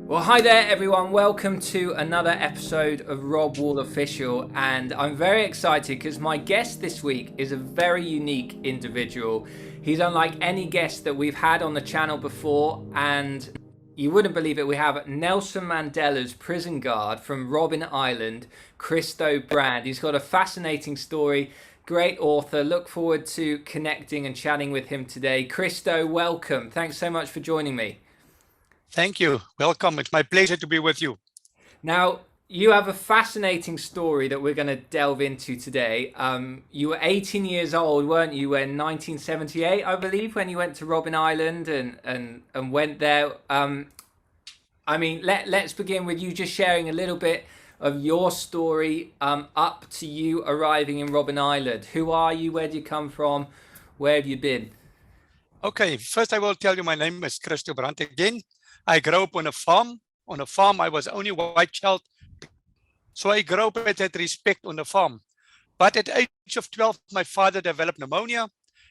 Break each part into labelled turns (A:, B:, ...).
A: Well, hi there, everyone. Welcome to another episode of Rob Wall Official. And I'm very excited because my guest this week is a very unique individual. He's unlike any guest that we've had on the channel before. And you wouldn't believe it, we have Nelson Mandela's prison guard from Robbin Island, Christo Brand. He's got a fascinating story, great author. Look forward to connecting and chatting with him today. Christo, welcome. Thanks so much for joining me.
B: Thank you. Welcome. It's my pleasure to be with you.
A: Now, you have a fascinating story that we're going to delve into today. You were 18 years old, weren't you, in 1978, I believe, when you went to Robbin Island and went there. Let's begin with you just sharing a little bit of your story up to you arriving in Robbin Island. Who are you? Where do you come from? Where have you been?
B: Okay, first I will tell you my name is Christo Brand again. I grew up on a farm. On a farm, I was only white child. So I grew up with that respect on the farm. But at the age of 12, my father developed pneumonia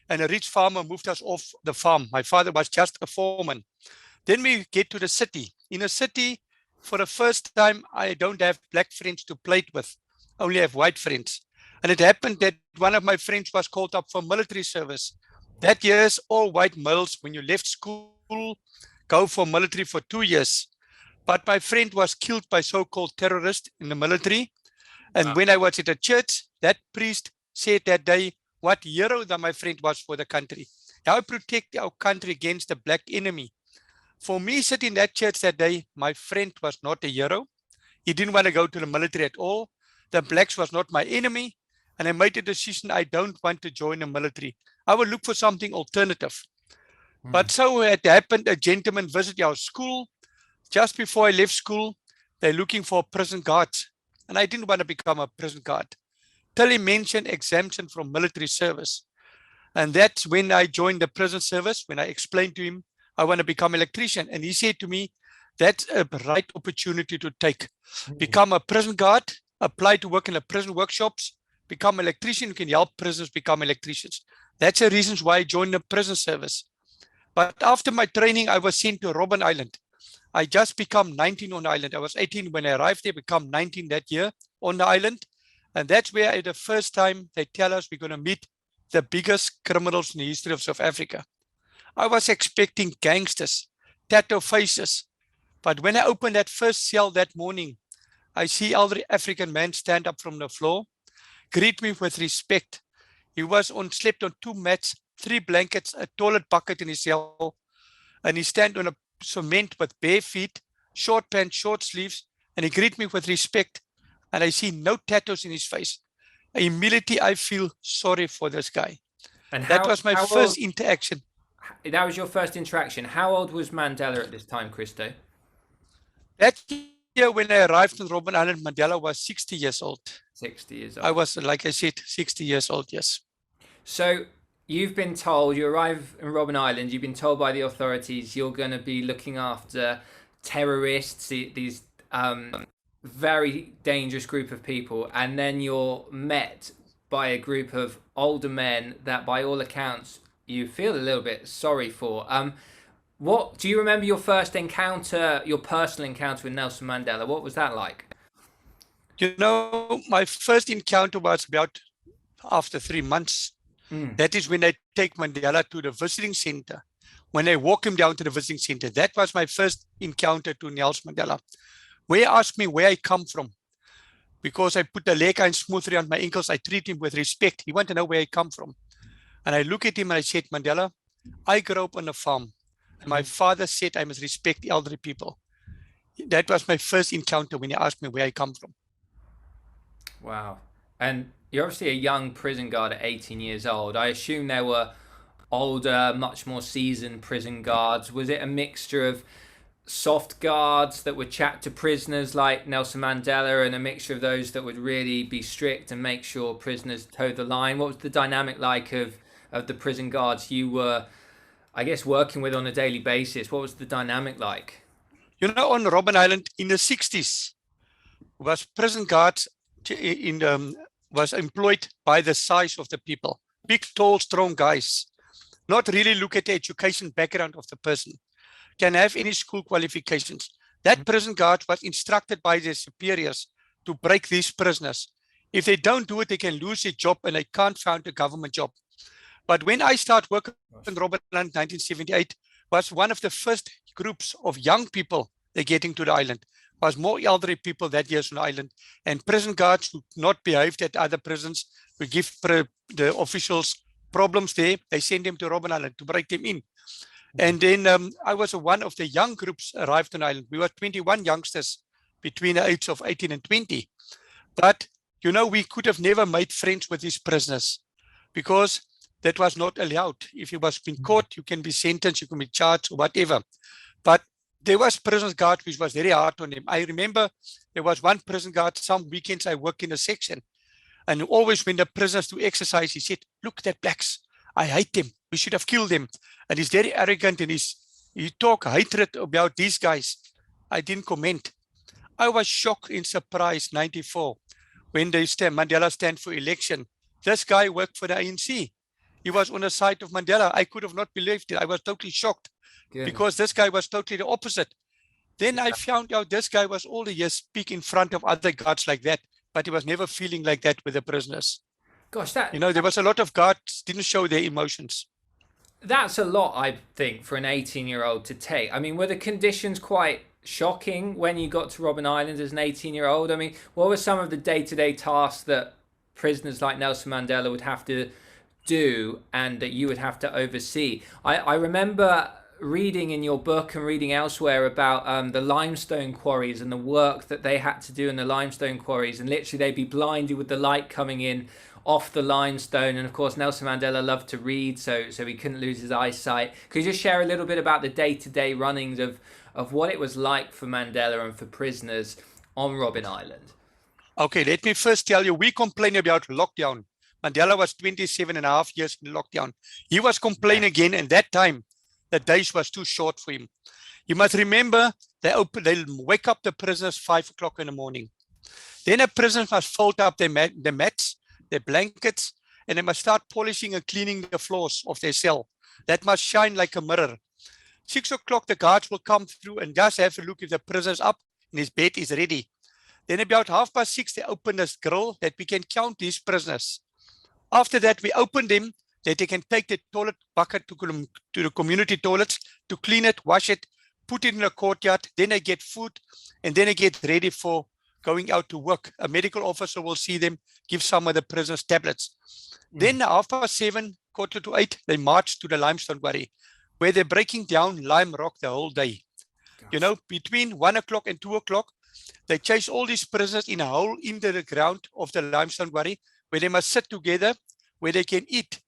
B: and a rich farmer moved us off the farm. My father was just a foreman. Then we get to the city. In a city, for the first time, I don't have black friends to play with, only have white friends. And it happened that one of my friends was called up for military service. That year's all white males, when you left school, go for military for 2 years. But my friend was killed by so-called terrorists in the military. And when I was at a church, that priest said that day what hero that my friend was for the country. How I protect our country against the black enemy. For me, sitting in that church that day, my friend was not a hero. He didn't want to go to the military at all. The blacks was not my enemy. And I made a decision, I don't want to join the military. I will look for something alternative. But so it happened, a gentleman visited our school. Just before I left school, they're looking for prison guards. And I didn't want to become a prison guard. Till he mentioned exemption from military service. And that's when I joined the prison service, when I explained to him, I want to become an electrician. And he said to me, that's a right opportunity to take. Become a prison guard, apply to work in the prison workshops, become an electrician, you can help prisoners become electricians. That's the reasons why I joined the prison service. But after my training, I was sent to Robbin Island. I just become 19 on the island. I was 18 when I arrived there, become 19 that year on the island. And that's where the first time they tell us we're going to meet the biggest criminals in the history of South Africa. I was expecting gangsters, tattoo faces. But when I opened that first cell that morning, I see elderly African man stand up from the floor, greet me with respect. He was slept on 2 mats, 3 blankets, a toilet bucket in his cell, and he stand on a cement with bare feet, short pants, short sleeves, and he greet me with respect, and I see no tattoos in his face. Immediately, I feel sorry for this guy. And that was my first interaction.
A: That was your first interaction. How old was Mandela at this time, Christo?
B: That year when I arrived in Robbin Island, Mandela was 60 years old.
A: 60 years old.
B: I was, like I said, 60 years old, yes.
A: So you've been told, you arrive in Robbin Island, you've been told by the authorities you're going to be looking after terrorists, these very dangerous group of people, and then you're met by a group of older men that by all accounts you feel a little bit sorry for. What do you remember your first encounter, your personal encounter with Nelson Mandela? What was that like?
B: You know, my first encounter was about after 3 months. That is when I take Mandela to the visiting center. When I walk him down to the visiting center, that was my first encounter to Nelson Mandela. Where he asked me where I come from. Because I put the leg and smooth around my ankles, I treat him with respect. He wanted to know where I come from. And I look at him and I said, Mandela, I grew up on a farm. And my father said I must respect the elderly people. That was my first encounter when he asked me where I come from.
A: Wow. And you're obviously a young prison guard at 18 years old. I assume there were older, much more seasoned prison guards. Was it a mixture of soft guards that would chat to prisoners like Nelson Mandela and a mixture of those that would really be strict and make sure prisoners towed the line? What was the dynamic like of the prison guards you were, I guess, working with on a daily basis? What was the dynamic like?
B: You know, on Robbin Island in the 60s, was prison guards was employed by the size of the people. Big, tall, strong guys. Not really look at the education background of the person. Can have any school qualifications. That prison guard was instructed by their superiors to break these prisoners. If they don't do it, they can lose their job and they can't find a government job. But when I started working in Robbin Island in 1978, was one of the first groups of young people they're getting to the island. Was more elderly people that years on the island, and prison guards who not behaved at other prisons, we give the officials problems there, they send them to Robbin Island to break them in. And then I was one of the young groups arrived on the island. We were 21 youngsters between the age of 18 and 20. But, you know, we could have never made friends with these prisoners because that was not allowed. If you was been caught, you can be sentenced, you can be charged or whatever. But there was prison guard which was very hard on him. I remember there was one prison guard, some weekends I worked in a section, and always when the prisoners do exercise, he said, look, that blacks, I hate them. We should have killed them. And he's very arrogant and he talk hatred about these guys. I didn't comment. I was shocked and surprised 94 when they Mandela stand for election. This guy worked for the ANC. He was on the side of Mandela. I could have not believed it. I was totally shocked. Good. Because this guy was totally the opposite. Then I found out this guy was all the years speak in front of other guards like that, but he was never feeling like that with the prisoners.
A: Gosh,
B: you know, there was a lot of guards didn't show their emotions.
A: That's a lot, I think, for an 18-year-old to take. I mean, were the conditions quite shocking when you got to Robbin Island as an 18-year-old? I mean, what were some of the day-to-day tasks that prisoners like Nelson Mandela would have to do and that you would have to oversee? I remember reading in your book and reading elsewhere about the limestone quarries and the work that they had to do in the limestone quarries, and literally they'd be blinded with the light coming in off the limestone. And of course Nelson Mandela loved to read, so he couldn't lose his eyesight. Could you just share a little bit about the day-to-day runnings of what it was like for Mandela and for prisoners on Robbin Island?
B: Okay, let me first tell you, we complain about lockdown. Mandela was 27.5 years in lockdown. He was complaining again, and that time the days was too short for him. You must remember, they'll wake up the prisoners 5 o'clock in the morning. Then the prisoners must fold up their mats, their blankets, and they must start polishing and cleaning the floors of their cell. That must shine like a mirror. 6 o'clock, the guards will come through and just have a look if the prisoner's up and his bed is ready. Then about 6:30, they open this grill that we can count these prisoners. After that, we open them, that they can take the toilet bucket to the community toilets to clean it, wash it, put it in the courtyard. Then they get food, and then they get ready for going out to work. A medical officer will see them, give some of the prisoners tablets. Then 7:30, 7:45, they march to the limestone quarry, where they're breaking down lime rock the whole day. Gosh. You know, between 1 o'clock and 2 o'clock, they chase all these prisoners in a hole into the ground of the limestone quarry, where they must sit together, where they can eat.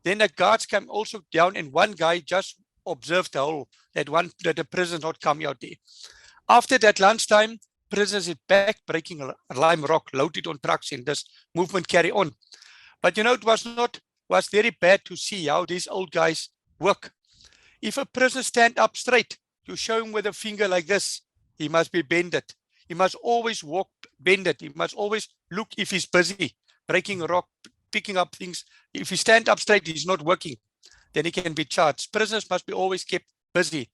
B: Then the guards come also down, and one guy just observed the hole, that the prisoners not coming out there. After that lunchtime, prisoners is back breaking lime rock, loaded on trucks, and this movement carry on. But you know, it was very bad to see how these old guys work. If a prisoner stand up straight, you show him with a finger like this, he must be bended. He must always walk bended. He must always look if he's busy, breaking a rock, picking up things. If he stand up straight, he's not working, then he can be charged. Prisoners must be always kept busy.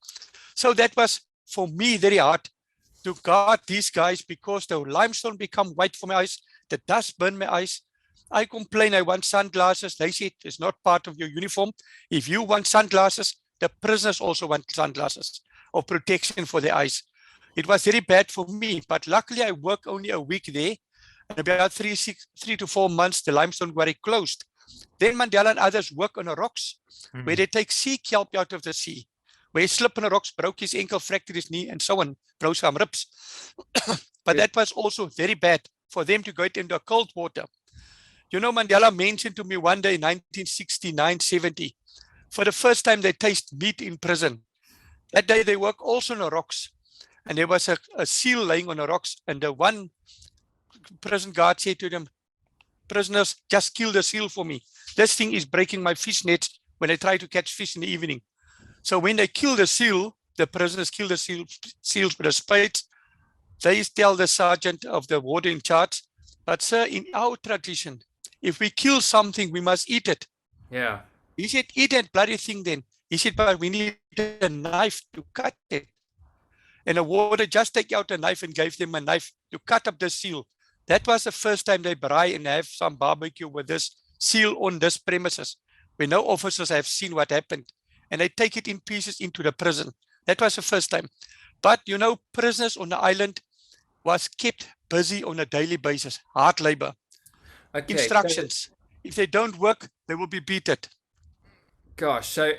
B: So that was, for me, very hard to guard these guys, because the limestone become white for my eyes, the dust burn my eyes. I complain, I want sunglasses. They said, it's not part of your uniform. If you want sunglasses, the prisoners also want sunglasses of protection for their eyes. It was very bad for me, but luckily I worked only a week there. And about 3 to 4 months, the limestone quarry closed. Then Mandela and others work on the rocks, where they take sea kelp out of the sea, where he slipped on the rocks, broke his ankle, fractured his knee, and so on, broke some ribs. But that was also very bad for them to go into cold water. You know, Mandela mentioned to me one day in 1969-70, for the first time they taste meat in prison. That day they work also on the rocks, and there was a seal laying on the rocks, and the one prison guard said to them, prisoners, just kill the seal for me. This thing is breaking my fish nets when I try to catch fish in the evening. So when they kill the seal, the prisoners kill the seals with a spade. They tell the sergeant of the warden in charge, but sir, in our tradition, if we kill something, we must eat it.
A: Yeah.
B: He said, eat that bloody thing then. He said, but we need a knife to cut it. And a warder just take out a knife and gave them a knife to cut up the seal. That was the first time they braai and have some barbecue with this seal on this premises, where no officers have seen what happened. And they take it in pieces into the prison. That was the first time. But, you know, prisoners on the island was kept busy on a daily basis, hard labor.
A: Okay,
B: Instructions. So if they don't work, they will be beaten.
A: Gosh, so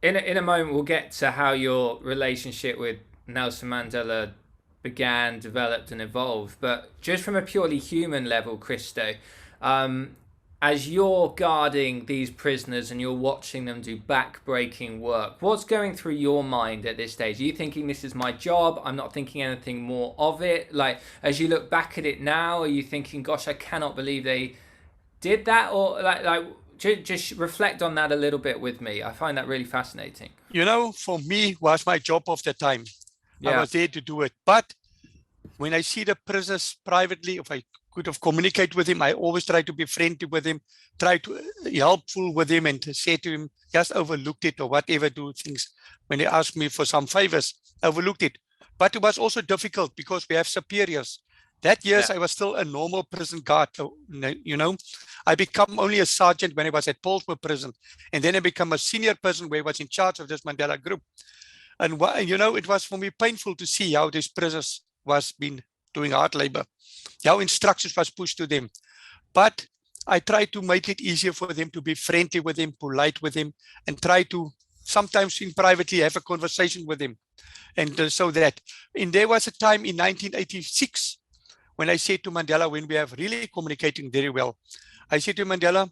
A: in a moment we'll get to how your relationship with Nelson Mandela began, developed and evolved. But just from a purely human level, Cristo, as you're guarding these prisoners and you're watching them do back-breaking work, what's going through your mind at this stage? Are you thinking, this is my job, I'm not thinking anything more of it? Like, as you look back at it now, are you thinking, gosh, I cannot believe they did that? Or like just reflect on that a little bit with me. I find that really fascinating.
B: You know, for me, was my job of the time. I was there to do it. But when I see the prisoners privately, if I could have communicated with him, I always try to be friendly with him, try to be helpful with him, and to say to him, just overlooked it or whatever, do things. When he asked me for some favors, overlooked it. But it was also difficult because we have superiors. That years, I was still a normal prison guard. You know, I become only a sergeant when I was at Paulsmoor prison. And then I become a senior person where I was in charge of this Mandela group. And, you know, it was for me painful to see how these prisoners was been doing hard labor, how instructions was pushed to them. But I try to make it easier for them to be friendly with him, polite with him, and try to sometimes in privately have a conversation with him. And so that, and there was a time in 1986 when I said to Mandela, when we have really communicating very well, I said to Mandela,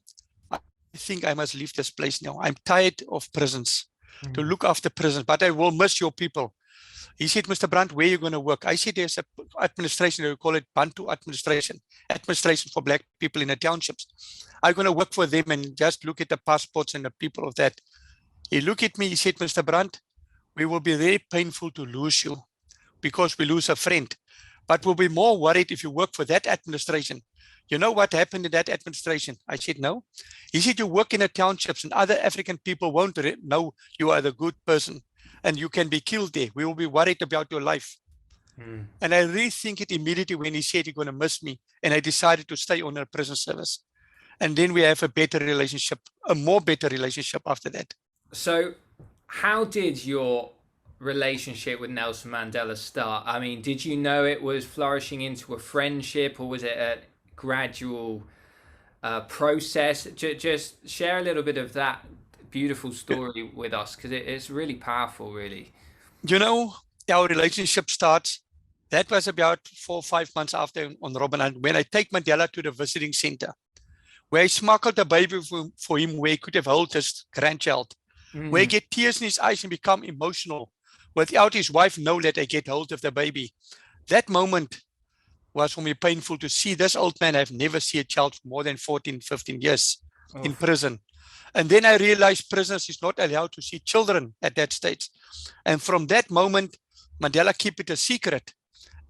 B: I think I must leave this place now. I'm tired of prisons, to look after prisons, but I will miss your people. He said, Mr. Brand, where are you going to work? I said, there's an administration, we call it Bantu administration for black people in the townships. I'm going to work for them and just look at the passports and the people of that. He looked at me, he said, Mr. Brand, we will be very painful to lose you because we lose a friend. But we'll be more worried if you work for that administration. You know what happened in that administration? I said, no. He said, you work in the townships and other African people won't know you are the good person and you can be killed there. We will be worried about your life. And I rethink it immediately when he said, you're going to miss me. And I decided to stay on a prison service. And then we have a better relationship, a more better relationship after that.
A: So how did your relationship with Nelson Mandela start? I mean, did you know it was flourishing into a friendship, or was it a gradual process? Just share a little bit of that beautiful story with us, because it's really powerful, really.
B: You know, our relationship starts, that was about 4 or 5 months after on Robbin Island, when I take Mandela to the visiting center, where I smuggled a baby for him, where he could have held his grandchild, where he get tears in his eyes and become emotional without his wife know that I get hold of the baby. That moment was for me painful to see. This old man, I've never seen a child for more than 14, 15 years in prison. And then I realized prisoners is not allowed to see children at that stage. And from that moment, Mandela kept it a secret.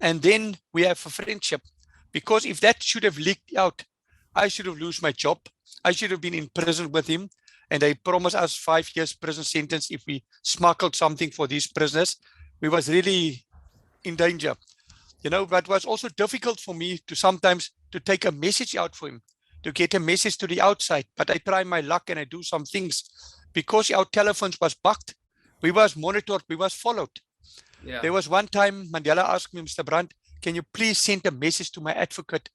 B: And then we have a friendship, because if that should have leaked out, I should have lost my job. I should have been in prison with him. And they promised us 5 years prison sentence if we smuggled something for these prisoners. We was really in danger, you know. But it was also difficult for me to sometimes to take a message out for him, to get a message to the outside. But I try my luck and I do some things, because our telephones was bugged. We was monitored, we was followed. There was one time Mandela asked me, Mr. Brand, can you please send a message to my advocate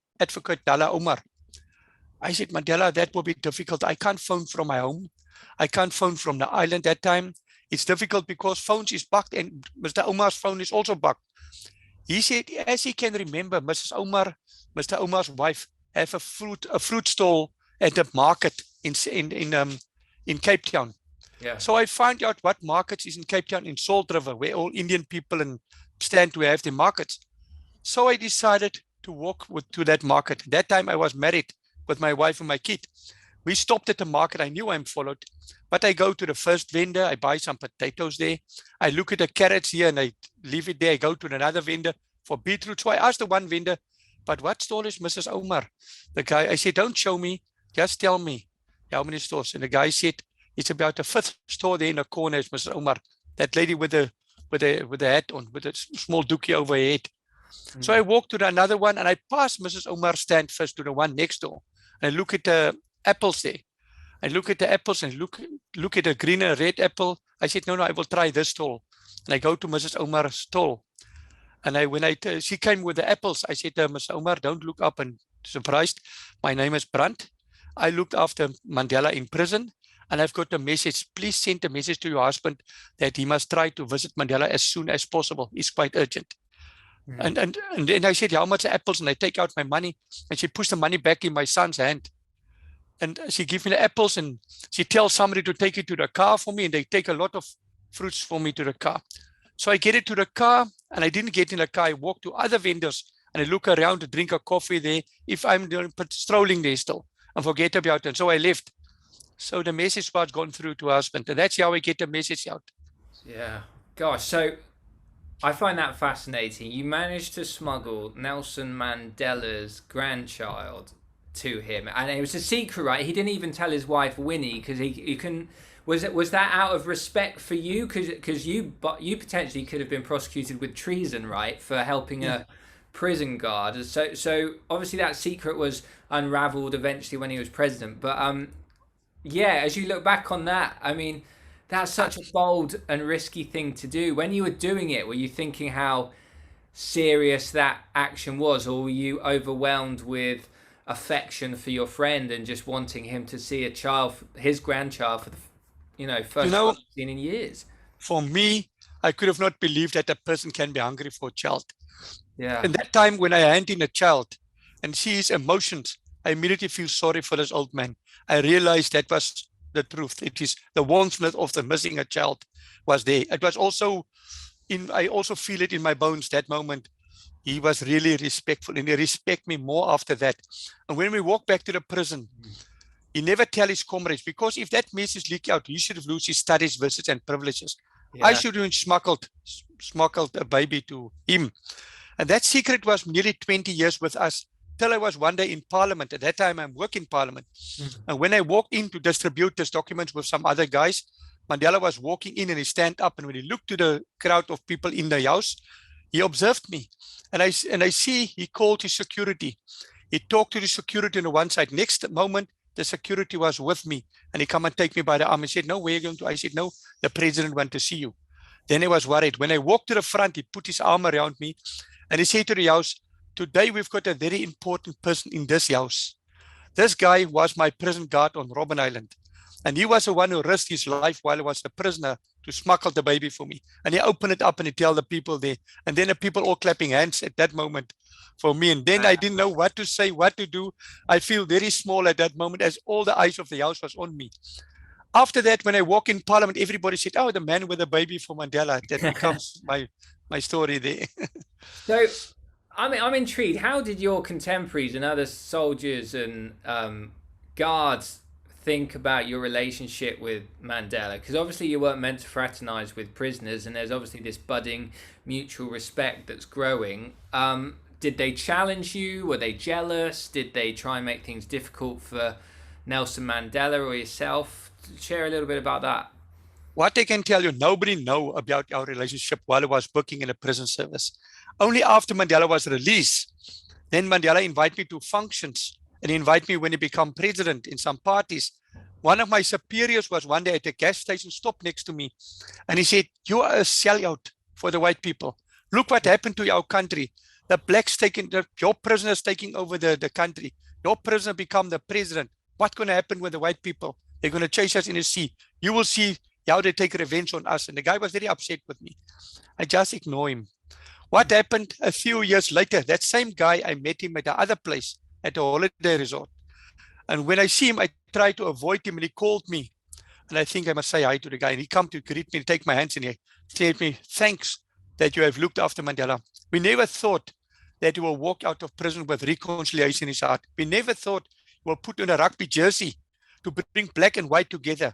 B: Dala Omar? I said, Mandela, that will be difficult. I can't phone from my home. I can't phone from the island that time. It's difficult because phones is bugged and Mr. Omar's phone is also bugged. He said, as he can remember, Mrs. Omar, Mr. Omar's wife, have a fruit stall at the market in Cape Town. So I found out what markets is in Cape Town, in Salt River, where all Indian people stand to have the markets. So I decided to walk to that market. That time I was married with my wife and my kid. We stopped at the market. I knew I'm followed, but I go to the first vendor. I buy some potatoes there. I look at the carrots here and I leave it there. I go to another vendor for beetroot. So I asked the one vendor, but what stall is Mrs. Omar? The guy, I said, don't show me, just tell me how many stores. And the guy said, it's about the 5th store there in the corner is Mrs. Omar. That lady with the with a hat on, with a small dookie over her head. So I walked to another one and I passed Mrs. Omar's stand first to the one next door. And I look at the apples there. I look at the apples and look at a green and a red apple. I said, no, I will try this stall. And I go to Mrs. Omar's stall. And she came with the apples. I said, Mrs. Omar, don't look up and surprised. My name is Brand. I looked after Mandela in prison. And I've got a message. Please send a message to your husband that he must try to visit Mandela as soon as possible. It's quite urgent. And then I said, how much apples? And I take out my money. And she pushed the money back in my son's hand. And she gives me the apples and she tells somebody to take it to the car for me. And they take a lot of fruits for me to the car. So I get it to the car and I didn't get in the car. I walk to other vendors and I look around to drink a coffee there. If I'm strolling there still and forget about it. And so I left. So the message was gone through to husband. And that's how I get the message out.
A: Yeah. Gosh, so I find that fascinating. You managed to smuggle Nelson Mandela's grandchild to him, and it was a secret, right? He didn't even tell his wife Winnie because he couldn't. Was that out of respect for you? Because you potentially could have been prosecuted with treason, right, for helping a prison guard. So obviously that secret was unraveled eventually when he was president. But yeah, as you look back on that, I mean, that's such a bold and risky thing to do. When you were doing it, were you thinking how serious that action was, or were you overwhelmed with affection for your friend and just wanting him to see a child, his grandchild, for the first time seen in years?
B: For me, I could have not believed that a person can be hungry for a child.
A: Yeah.
B: And that time when I hand in a child and see his emotions, I immediately feel sorry for this old man. I realized that was the truth. It is the warmth of the missing a child was there. It was also I also feel it in my bones that moment. He was really respectful and he respected me more after that. And when we walked back to the prison, he never tell his comrades, because if that message leaked out, he should have lost his studies, visits and privileges. Yeah. I should have smuggled a baby to him. And that secret was nearly 20 years with us, till I was one day in Parliament. At that time, I'm working in Parliament. And when I walked in to distribute this documents with some other guys, Mandela was walking in and he stand up. And when he looked to the crowd of people in the house, he observed me. And I see he called his security. He talked to the security on the one side. Next moment, the security was with me. And he come and take me by the arm and said, no, where are you going to? I said, no, the president wants to see you. Then I was worried. When I walked to the front, he put his arm around me and he said to the house, today we've got a very important person in this house. This guy was my prison guard on Robbin Island. And he was the one who risked his life while I was a prisoner to smuggle the baby for me. And he opened it up and he tell the people there. And then the people all clapping hands at that moment for me. And then I didn't know what to say, what to do. I feel very small at that moment as all the eyes of the house was on me. After that, when I walk in Parliament, everybody said, oh, the man with the baby for Mandela. That becomes my story there.
A: So I'm intrigued. How did your contemporaries and other soldiers and guards think about your relationship with Mandela? Because obviously you weren't meant to fraternize with prisoners, and there's obviously this budding mutual respect that's growing. Did they challenge you? Were they jealous? Did they try and make things difficult for Nelson Mandela or yourself? Share a little bit about that.
B: What I can tell you, nobody know about our relationship while I was working in a prison service. Only after Mandela was released, then Mandela invited me to functions and invite me when he became president in some parties. One of my superiors was one day at a gas station, stopped next to me, and he said, you are a sellout for the white people. Look what happened to our country. The blacks your prisoners taking over the country. Your prisoner become the president. What's going to happen with the white people? They're going to chase us in the sea. You will see how they take revenge on us. And the guy was very upset with me. I just ignore him. What happened a few years later, that same guy, I met him at the other place, at a holiday resort. And when I see him, I try to avoid him, and he called me. And I think I must say hi to the guy. And he come to greet me, take my hands, and he said to me, thanks that you have looked after Mandela. We never thought that he will walk out of prison with reconciliation in his heart. We never thought he will put on a rugby jersey to bring black and white together.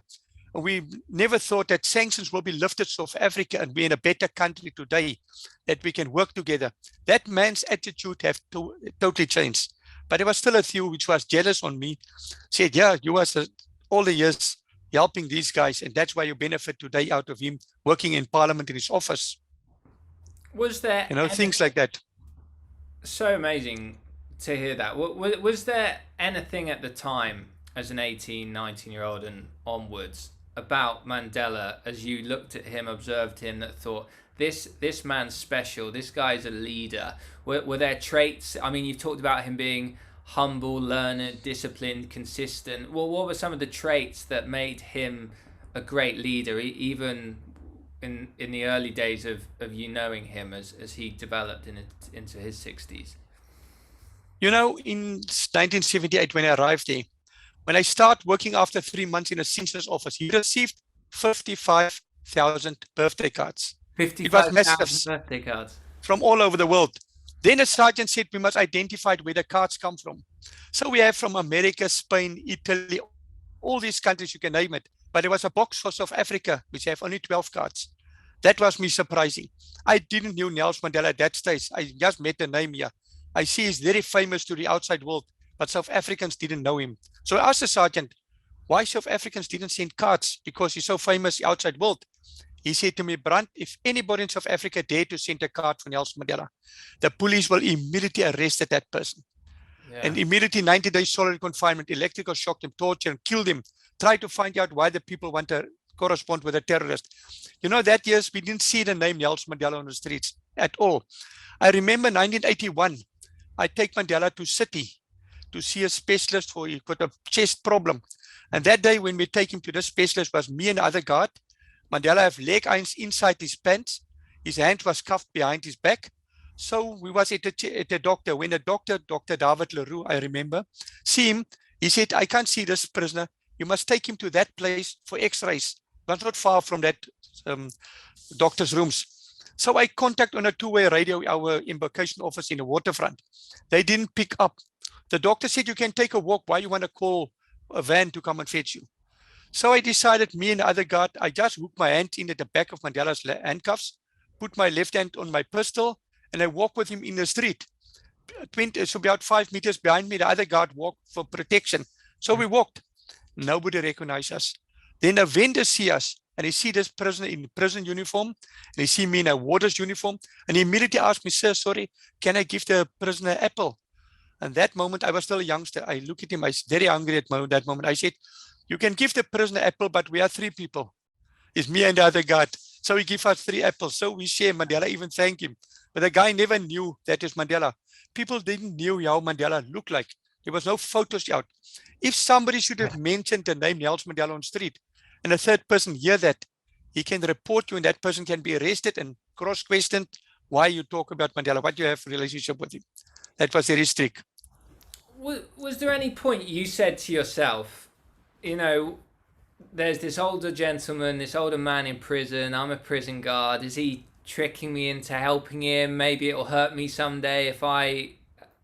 B: And we never thought that sanctions will be lifted South Africa and we're in a better country today, that we can work together. That man's attitude have totally changed. But there was still a few which was jealous on me, said, yeah, you was all the years helping these guys, and that's why you benefit today out of him working in Parliament in his office.
A: Was there
B: things like that.
A: so amazing to hear that. Was there anything at the time as an 18, 19-year-old and onwards about Mandela as you looked at him, observed him, that thought, this man's special, this guy's a leader? Were there traits? I mean, you've talked about him being humble, learned, disciplined, consistent. Well, what were some of the traits that made him a great leader, even in the early days of you knowing him as he developed into his 60s?
B: In 1978, when I arrived there, when I started working after 3 months in a census office, he received 55,000 birthday cards.
A: 55,000 birthday cards
B: from all over the world. Then a sergeant said we must identify where the cards come from. So we have from America, Spain, Italy, all these countries, you can name it. But there was a box for South Africa, which have only 12 cards. That was me surprising. I didn't know Nelson Mandela at that stage. I just met the name here. I see he's very famous to the outside world, but South Africans didn't know him. So I asked the sergeant, why South Africans didn't send cards? Because he's so famous outside world. He said to me, Brand, if anybody in South Africa dare to send a card for Nelson Mandela, the police will immediately arrest that person. Yeah. And immediately 90 days solitary confinement, electrical shock him, torture him, killed him, try to find out why the people want to correspond with a terrorist. That years we didn't see the name Nelson Mandela on the streets at all. I remember 1981, I take Mandela to City to see a specialist for he got a chest problem. And that day when we take him to the specialist was me and the other guard. Mandela have leg irons inside his pants. His hand was cuffed behind his back. So we was at the doctor. When the doctor, Dr. David Leroux, I remember, see him, he said, I can't see this prisoner. You must take him to that place for x-rays. It was not far from that doctor's rooms. So I contact on a two-way radio our embarkation office in the waterfront. They didn't pick up. The doctor said, you can take a walk. Why you want to call a van to come and fetch you? So I decided, me and the other guard, I just hooked my hand in at the back of Mandela's handcuffs, put my left hand on my pistol, and I walked with him in the street. So about 5 meters behind me, the other guard walked for protection. So we walked. Nobody recognized us. Then a vendor see us, and he see this prisoner in prison uniform, and he see me in a warder's uniform, and he immediately asked me, sir, sorry, can I give the prisoner an apple? And that moment, I was still a youngster. I look at him, I was very hungry at that moment. I said, you can give the prisoner apple, but we are 3 people. It's me and the other guard. So he gave us 3 apples. So we share. Mandela even thanked him. But the guy never knew that is Mandela. People didn't know how Mandela looked like. There was no photos out. If somebody should have mentioned the name Nelson Mandela on the street, and a third person hear that, he can report you and that person can be arrested and cross-questioned why you talk about Mandela, what you have relationship with him. That was very strict.
A: Was there any point you said to yourself, there's this older gentleman, this older man in prison, I'm a prison guard, is he tricking me into helping him? Maybe it'll hurt me someday if I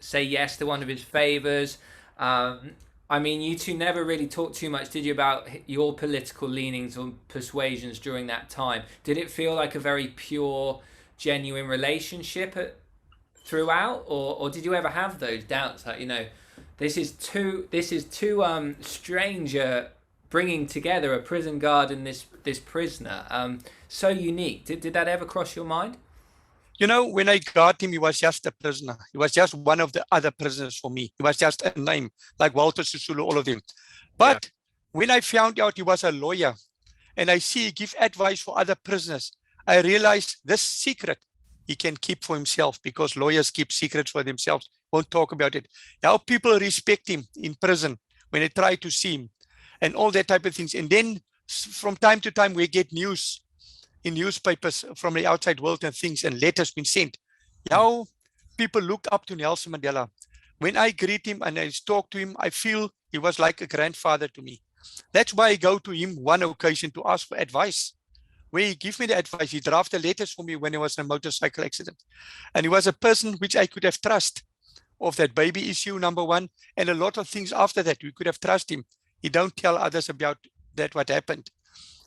A: say yes to one of his favors. I mean, you two never really talked too much, did you, about your political leanings or persuasions during that time? Did it feel like a very pure, genuine relationship throughout, or did you ever have those doubts that, this is too strange, bringing together a prison guard and this prisoner, so unique? Did that ever cross your mind?
B: When I got him, he was just a prisoner. He was just one of the other prisoners for me. He was just a name, like Walter Sisulu, all of them. But when I found out he was a lawyer, and I see he give advice for other prisoners, I realized this secret he can keep for himself, because lawyers keep secrets for themselves, won't talk about it. How people respect him in prison when they try to see him and all that type of things. And then from time to time, we get news in newspapers from the outside world and things, and letters been sent. How people look up to Nelson Mandela. When I greet him and I talk to him, I feel he was like a grandfather to me. That's why I go to him one occasion to ask for advice. Where he gave me the advice, he drafted letters for me when there was a motorcycle accident. And he was a person which I could have trust of that baby issue, number one, and a lot of things after that. We could have trusted him. He don't tell others about that, what happened.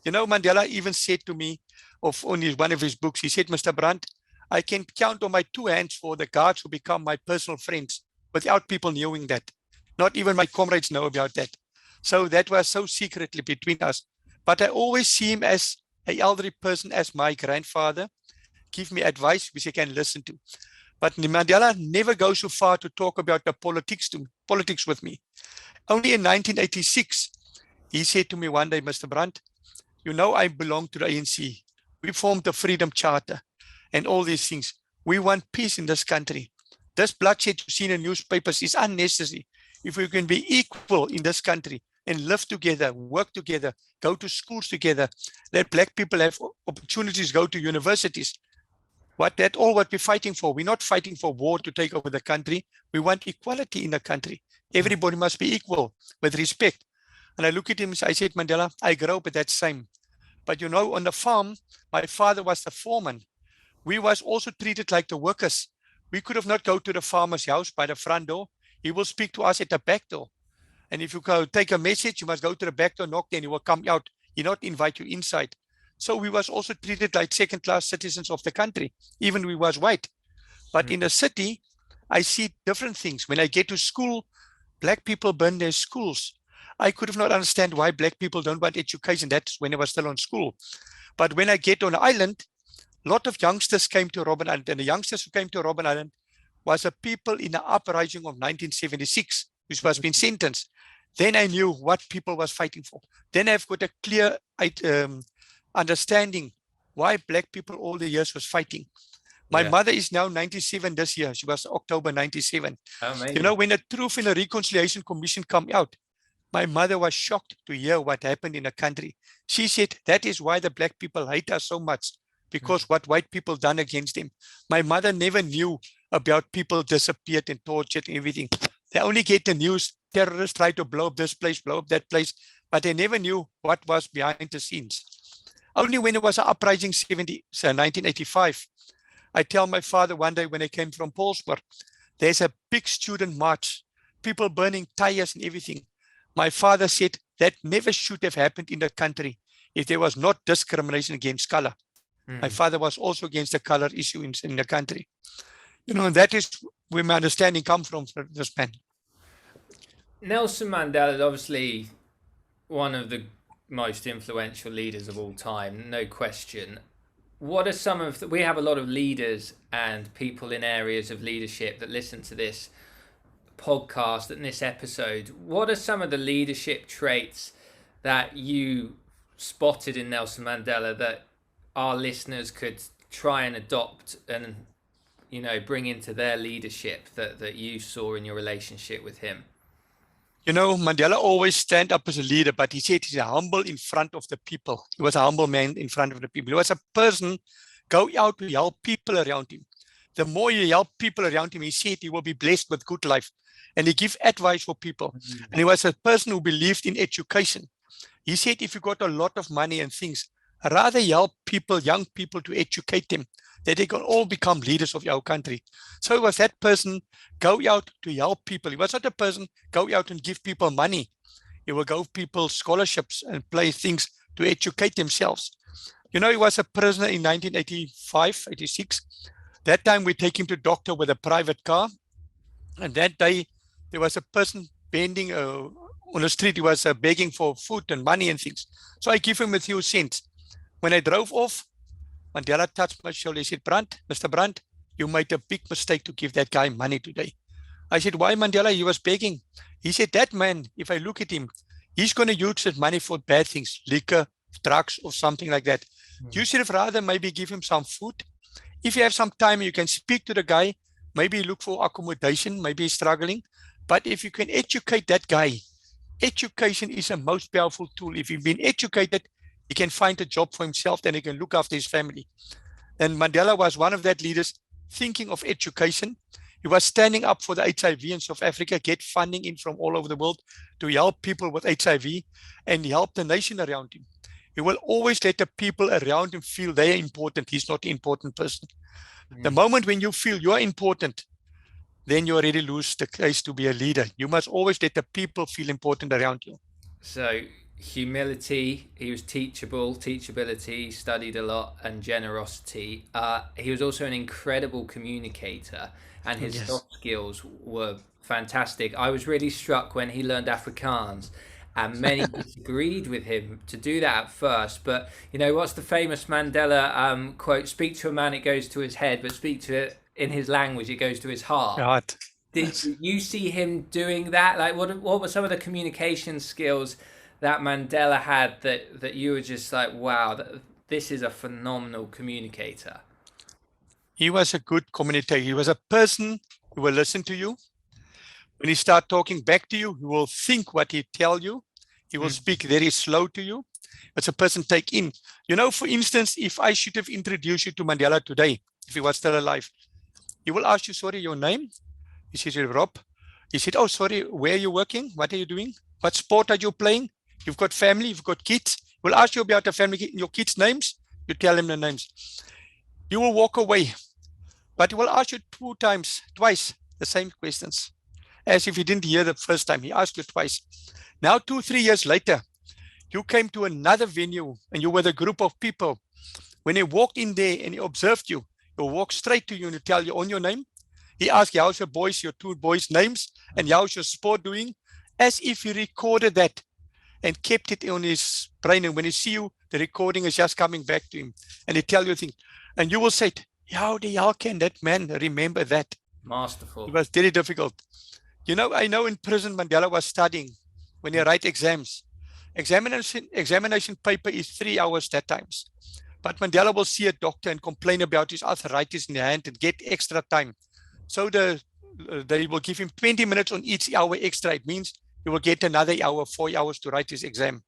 B: Mandela even said to me on one of his books, he said, Mr. Brand, I can count on my 2 hands for the guards who become my personal friends without people knowing that. Not even my comrades know about that. So that was so secretly between us. But I always see him as an elderly person, as my grandfather. give me advice which I can listen to. But Mandela never goes so far to talk about the politics with me. Only in 1986, he said to me one day, Mr. Brand, you know I belong to the ANC. We formed the Freedom Charter and all these things. We want peace in this country. This bloodshed you see in the newspapers is unnecessary. If we can be equal in this country and live together, work together, go to schools together, let black people have opportunities, go to universities. That's all what we're fighting for. We're not fighting for war to take over the country. We want equality in the country. Everybody must be equal with respect. And I look at him and I said, Mandela, I grew up with that same. But you know, on the farm, my father was the foreman. We was also treated like the workers. We could have not go to the farmer's house by the front door. He will speak to us at the back door. And if you go take a message, you must go to the back door, knock, then he will come out. He not invite you inside. So we was also treated like second-class citizens of the country, even we was white. But in the city, I see different things. When I get to school, black people burn their schools. I could have not understand why black people don't want education. That's when I was still on school. But when I get on the island, a lot of youngsters came to Robbin Island. And the youngsters who came to Robbin Island was the people in the uprising of 1976, which was been sentenced. Then I knew what people was fighting for. Then I've got a clear understanding why black people all the years was fighting. My mother is now 97 this year. She was October 97.
A: Amazing.
B: You know, when the Truth and the Reconciliation Commission come out, my mother was shocked to hear what happened in the country. She said, that is why the black people hate us so much, because what white people done against them. My mother never knew about people disappeared and tortured and everything. They only get the news, terrorists try to blow up this place, blow up that place, but they never knew what was behind the scenes. Only when it was an uprising 1985, I tell my father one day when I came from Paulsburg, there's a big student march, people burning tires and everything. My father said that never should have happened in the country if there was not discrimination against color. My father was also against the color issue in the country. You know, and that is where my understanding comes from this man.
A: Nelson Mandela is obviously one of the most influential leaders of all time, no question. What are some of we have a lot of leaders and people in areas of leadership that listen to this podcast and this episode. What are some of the leadership traits that you spotted in Nelson Mandela that our listeners could try and adopt and, you know, bring into their leadership that you saw in your relationship with him?
B: You know, Mandela always stand up as a leader, but he said he's humble in front of the people. He was a humble man in front of the people. He was a person go out to help people around him. The more you help people around him, he said he will be blessed with good life. And he gave advice for people. And he was a person who believed in education. He said if you got a lot of money and things, rather help people, young people, to educate them, that they can all become leaders of our country. So he was that person, go out to help people. He was not a person, go out and give people money. He will give people scholarships and play things to educate themselves. You know, he was a prisoner in 1985, 86. That time we take him to doctor with a private car. And that day, there was a person bending on the street. He was begging for food and money and things. So I give him a few cents. When I drove off, Mandela touched my shoulder. He said, Brand, Mr. Brand, you made a big mistake to give that guy money today. I said, why, Mandela? He was begging. He said, that man, if I look at him, he's going to use that money for bad things, liquor, drugs, or something like that. You should have rather maybe give him some food. If you have some time, you can speak to the guy, maybe look for accommodation, maybe he's struggling. But if you can educate that guy, education is the most powerful tool. If you've been educated, he can find a job for himself, then he can look after his family. And Mandela was one of that leaders thinking of education. He was standing up for the HIV in South Africa, get funding in from all over the world to help people with HIV and help the nation around him. He will always let the people around him feel they are important. He's not the important person. The moment when you feel you are important, then you already lose the case to be a leader. You must always let the people feel important around you.
A: So humility, he was teachable, teachability, studied a lot, and generosity. He was also an incredible communicator, and his soft skills were fantastic. I was really struck when he learned Afrikaans, and many disagreed with him to do that at first. But you know, what's the famous Mandela quote? Speak to a man, it goes to his head, but speak to it in his language, it goes to his heart.
B: Right.
A: Did you see him doing that? Like, what were some of the communication skills that Mandela had that you were just like, wow, this is a phenomenal communicator?
B: He was a good communicator. He was a person who will listen to you. When he start talking back to you, he will think what he tell you. He will speak very slow to you. It's a person take in. You know, for instance, if I should have introduced you to Mandela today, if he was still alive, he will ask you, sorry, your name? He says, Rob. He said, oh, sorry, where are you working? What are you doing? What sport are you playing? You've got family, you've got kids. He will ask you about the family, your kids' names. You tell him the names. You will walk away, but he will ask you twice, the same questions, as if he didn't hear the first time. He asked you twice. Now, 2-3 years later, you came to another venue and you were with a group of people. When he walked in there and he observed you, he'll walk straight to you and he'll tell you on your name. He asked, how's your boys, your 2 boys' names, and how's your sport doing? As if he recorded that and kept it on his brain. And when he see you, the recording is just coming back to him. And he tell you things. And you will say, how the hell can that man remember that?
A: Masterful.
B: It was very difficult. You know, I know in prison, Mandela was studying when he write exams. Examination paper is 3 hours that times. But Mandela will see a doctor and complain about his arthritis in the hand and get extra time. So they will give him 20 minutes on each hour extra. It means he will get another hour, 4 hours to write his exam.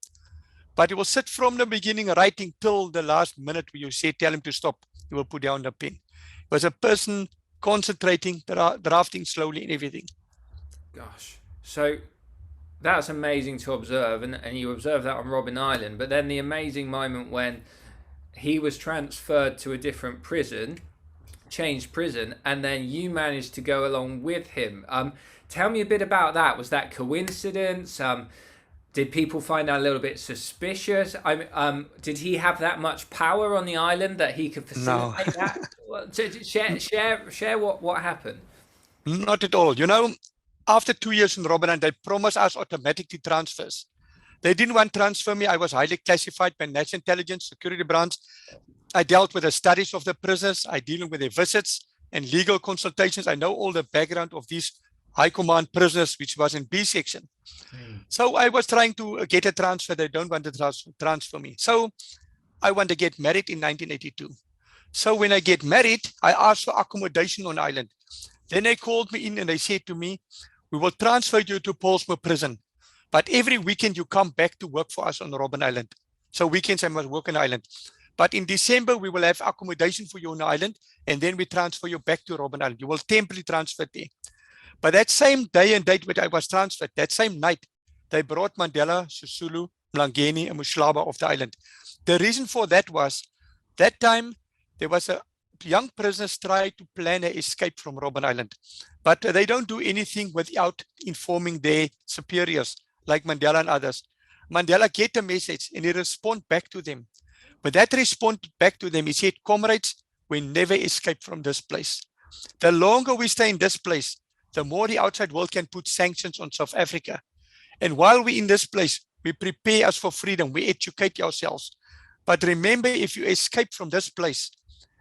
B: But he will sit from the beginning writing till the last minute where you say, tell him to stop. He will put down the pen. He was a person concentrating, drafting slowly and everything.
A: Gosh. So that's amazing to observe. And you observe that on Robbin Island. But then the amazing moment when he was transferred to a different prison, changed prison, and then you managed to go along with him. Tell me a bit about that. Was that coincidence? Did people find that a little bit suspicious? Did he have that much power on the island that he could facilitate that? Share what happened.
B: Not at all. You know, after 2 years in Robbin Island, they promised us automatically transfers. They didn't want to transfer me. I was highly classified by national intelligence, security branch. I dealt with the studies of the prisoners. I deal with their visits and legal consultations. I know all the background of these high command prisoners, which was in B section. So I was trying to get a transfer. They don't want to transfer me. So I want to get married in 1982. So when I get married, I asked for accommodation on the island. Then they called me in and they said to me, we will transfer you to Portsmouth prison. But every weekend you come back to work for us on Robbin Island. So weekends I must work on the island. But in December, we will have accommodation for you on the island. And then we transfer you back to Robbin Island. You will temporarily transfer there. But that same day and date when I was transferred, that same night, they brought Mandela, Sisulu, Mlangeni, and Mushlaba off the island. The reason for that was, that time, there was a young prisoners try to plan an escape from Robbin Island. But they don't do anything without informing their superiors, like Mandela and others. Mandela get a message and he respond back to them. But that response back to them, he said, comrades, we never escape from this place. The longer we stay in this place, the more the outside world can put sanctions on South Africa. And while we're in this place, we prepare us for freedom. We educate ourselves. But remember, if you escape from this place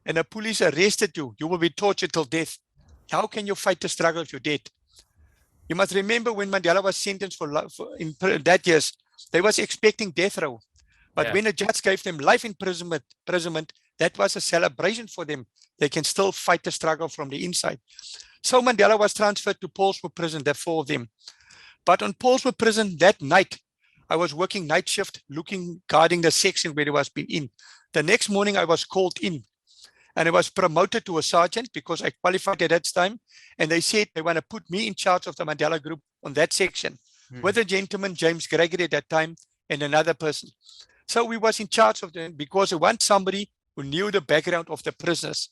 B: and the police arrested you, you will be tortured till death. How can you fight the struggle if you're dead? You must remember when Mandela was sentenced in that years, they was expecting death row. But when a judge gave them life imprisonment, that was a celebration for them. They can still fight the struggle from the inside. So Mandela was transferred to Portsmouth prison, the 4 of them. But on Portsmouth prison that night, I was working night shift, guarding the section where he was been in. The next morning, I was called in and I was promoted to a sergeant because I qualified at that time. And they said they want to put me in charge of the Mandela group on that section with a gentleman, James Gregory at that time, and another person. So we was in charge of them because they want somebody who knew the background of the prisoners.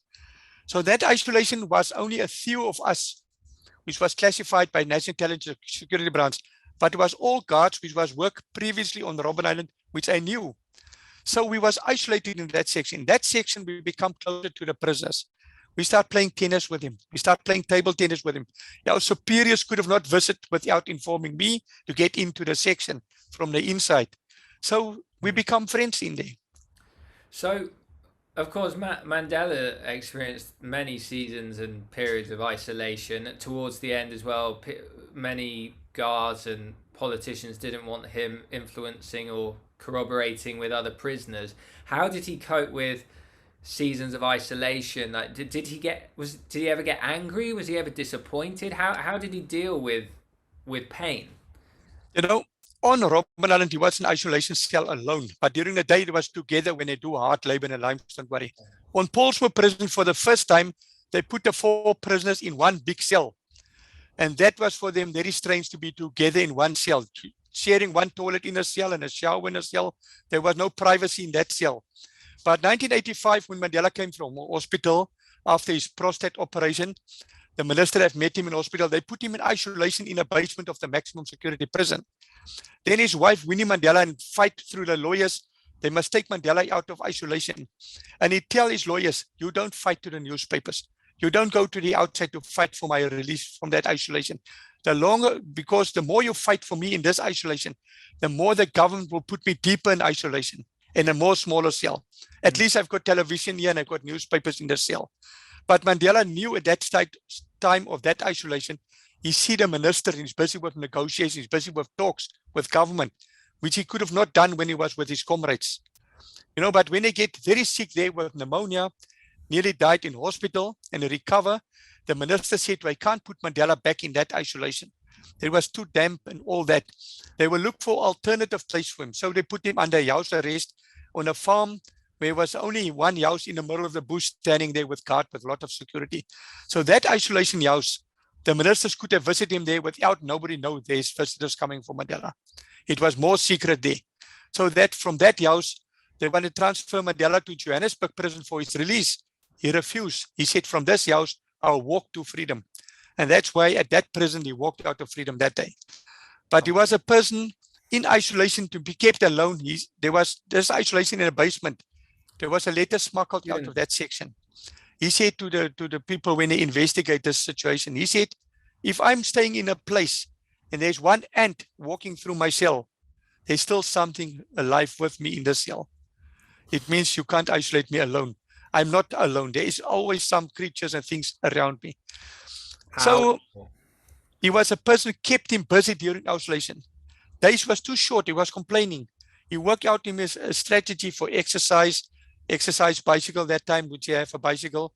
B: So that isolation was only a few of us, which was classified by National Intelligence Security Branch, but it was all guards which was work previously on the Robbin Island, which I knew. So we was isolated in that section. In that section, we become closer to the prisoners. We start playing tennis with him. We start playing table tennis with him. Our superiors could have not visited without informing me to get into the section. from the inside. So we become friends in there.
A: So, of course, Mandela experienced many seasons and periods of isolation. Towards the end as well, many guards and politicians didn't want him influencing or corroborating with other prisoners. How did he cope with seasons of isolation? Like, did he ever get angry? Was he ever disappointed? How did he deal with pain?
B: You know, on Robbin Island, he was in isolation cell alone. But during the day, it was together when they do hard labor in a limestone quarry. On Paulsmoor prison, for the first time, they put the 4 prisoners in one big cell. And that was for them very strange to be together in one cell, sharing one toilet in a cell and a shower in a cell. There was no privacy in that cell. But 1985, when Mandela came from hospital after his prostate operation, the minister had met him in hospital. They put him in isolation in a basement of the maximum security prison. Then his wife, Winnie Mandela, and fight through the lawyers. They must take Mandela out of isolation. And he tell his lawyers, you don't fight to the newspapers. You don't go to the outside to fight for my release from that isolation. Because the more you fight for me in this isolation, the more the government will put me deeper in isolation, in a more smaller cell. At least I've got television here and I've got newspapers in the cell. But Mandela knew at that time of that isolation, he see the minister, he's busy with negotiations, he's busy with talks with government, which he could have not done when he was with his comrades. But when they get very sick there with pneumonia, nearly died in hospital and recover, the minister said, I can't put Mandela back in that isolation. It was too damp and all that. They will look for alternative place for him. So they put him under house arrest on a farm where there was only one house in the middle of the bush standing there with guard with a lot of security. So that isolation house, the ministers could have visited him there without nobody know there's visitors coming from Mandela. It was more secret there. So that from that house, they want to transfer Mandela to Johannesburg prison for his release. He refused. He said, from this house, I'll walk to freedom. And that's why at that prison, he walked out of freedom that day. But he was a person in isolation to be kept alone. There was this isolation in a basement. There was a letter smuggled out of that section. He said to the people when they investigate this situation, he said, if I'm staying in a place and there's one ant walking through my cell, there's still something alive with me in the cell. It means you can't isolate me alone. I'm not alone. There is always some creatures and things around me. So he was a person who kept him busy during isolation. Days was too short. He was complaining. He worked out him as a strategy for exercise bicycle that time, which you have a bicycle,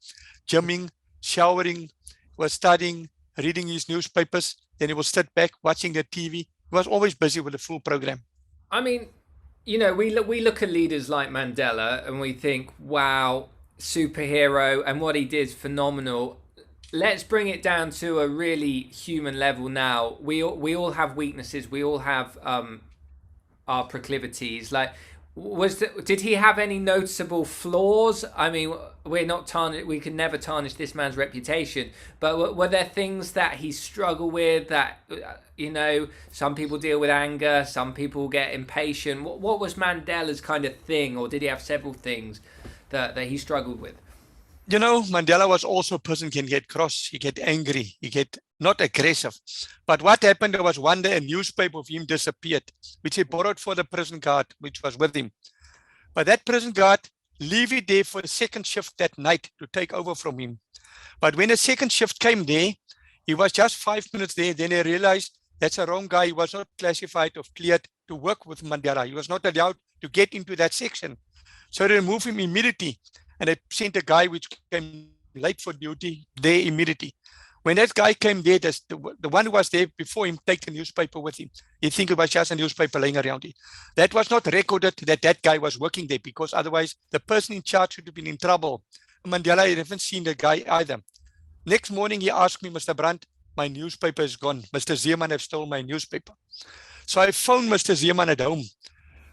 B: gymming, showering, was studying, reading his newspapers. Then he will sit back watching the TV. He was always busy with the full program.
A: I mean, we look at leaders like Mandela and we think, wow, superhero, and what he did is phenomenal. Let's bring it down to a really human level now. We all have weaknesses. We all have our proclivities. Like, did he have any noticeable flaws? I mean, we can never tarnish this man's reputation, but were there things that he struggled with that, some people deal with anger, some people get impatient. What was Mandela's kind of thing, or did he have several things that he struggled with?
B: Mandela was also a person who can get cross, he get angry, he get not aggressive. But what happened, there was one day a newspaper of him disappeared, which he borrowed for the prison guard, which was with him. But that prison guard leave it there for the second shift that night to take over from him. But when the second shift came there, he was just 5 minutes there. Then they realized that's a wrong guy. He was not classified or cleared to work with Mandela. He was not allowed to get into that section. So they removed him immediately. And they sent a guy which came late for duty there immediately. When that guy came there, the one who was there before him take the newspaper with him. You think it was just a newspaper laying around here. That was not recorded that guy was working there, because otherwise the person in charge would have been in trouble. Mandela haven't seen the guy either. Next morning he asked me, Mr. Brand, my newspaper is gone. Mr. Zeeman have stolen my newspaper. So I phoned Mr. Zeeman at home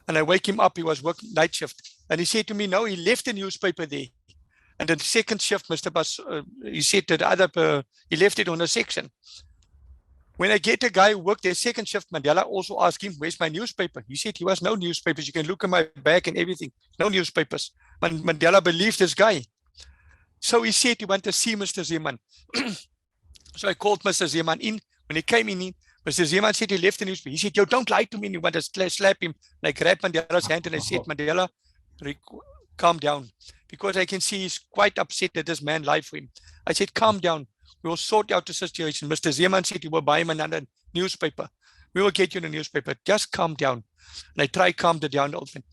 B: and I wake him up. He was working night shift. And he said to me, no, he left the newspaper there. And the second shift, Mr. Bas, he said to the other, he left it on a section. When I get a guy who worked there second shift, Mandela also asked him, where's my newspaper? He said, he was no newspapers. You can look in my bag and everything. No newspapers. Mandela believed this guy. So he said he wanted to see Mr. Zeeman. So I called Mr. Zeeman in. When he came in, Mr. Zeeman said he left the newspaper. He said, "Yo, don't lie to me." And he wanted to slap him. And I grabbed Mandela's hand and I said, "Mandela, calm down." Because I can see he's quite upset that this man lied for him. I said, "Calm down. We will sort out the situation." Mr. Zeeman said he will buy him another newspaper. "We will get you in a newspaper. Just calm down." And I tried to calm down the old man.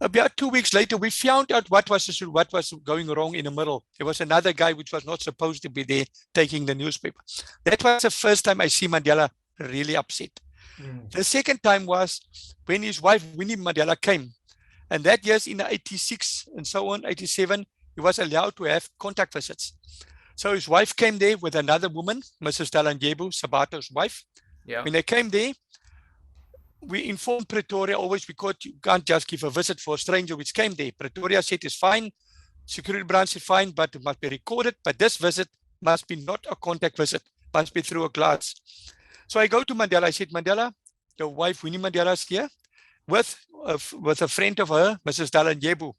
B: About 2 weeks later, we found out what was going wrong in the middle. There was another guy which was not supposed to be there taking the newspaper. That was the first time I see Mandela really upset. The second time was when his wife, Winnie Mandela, came. And that years in 86 and so on, 87, he was allowed to have contact visits. So his wife came there with another woman, Mrs. Dalanjebu, Sabato's wife.
A: Yeah.
B: When they came there, we informed Pretoria always, because you can't just give a visit for a stranger which came there. Pretoria said it's fine. Security branch said fine, but it must be recorded. But this visit must be not a contact visit, must be through a glass. So I go to Mandela. I said, "Mandela, your wife Winnie Mandela is here with a friend of her, Mrs. Dalanjebu.